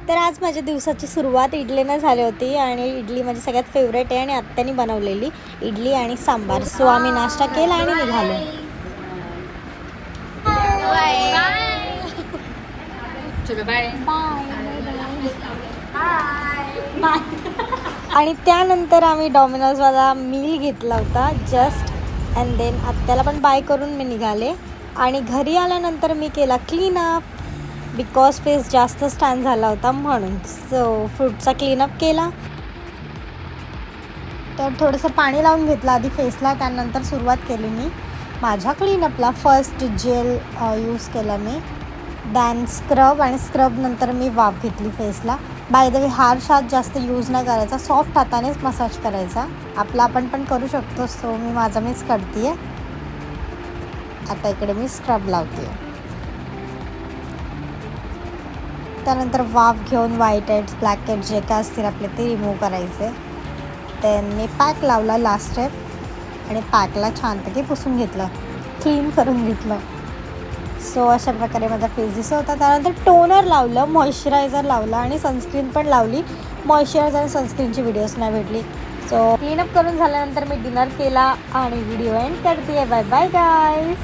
तर आज माझ्या दिवसाची सुरुवात इडलीनं झाली होती आणि इडली माझी सगळ्यात फेवरेट आहे आणि आत्याने बनवलेली इडली आणि सांबार. सो आम्ही नाश्ता केला आणि निघालो. आणि त्यानंतर आम्ही डॉमिनोजवाला मील घेतला होता जस्ट अँड देन आत्याला पण बाय करून मी निघाले. आणि घरी आल्यानंतर मी केला क्लीनअप बिकॉज फेस जास्त स्टॅन झाला होता म्हणून. सो फ्रूटचा क्लीनअप केला. तर थोडंसं पाणी लावून घेतलं आधी फेसला, त्यानंतर सुरुवात केली मी माझ्या क्लीनअपला. फर्स्ट जेल यूज केला मी, दॅन स्क्रब आणि स्क्रब नंतर मी वाफ घेतली फेसला. बाय द वे हार्श हात जास्त यूज नाही करायचा, सॉफ्ट हातानेच मसाज करायचा. आपला आपण पण करू शकतो. सो मीच करते आहे. आता इकडे मी स्क्रब लावते. त्यानंतर वाफ घेऊन व्हाईट हेड्स ब्लॅक हेड्स जे काय असतील आपले ते रिमूव्ह करायचे. देन मी पॅक लावला लास्ट स्टेप आणि पॅकला छानपैकी पुसून घेतलं, क्लीन करून घेतलं. सो अशा प्रकारे माझा फेस दिसत होता. त्यानंतर टोनर लावलं, मॉइश्चरायझर लावलं आणि सनस्क्रीन पण लावली. मॉइश्चरायझर आणि सनस्क्रीनची व्हिडिओज नाही भेटली. सो क्लीनअप करून झाल्यानंतर मी डिनर केला आणि व्हिडिओ एंड करते. Bye bye guys.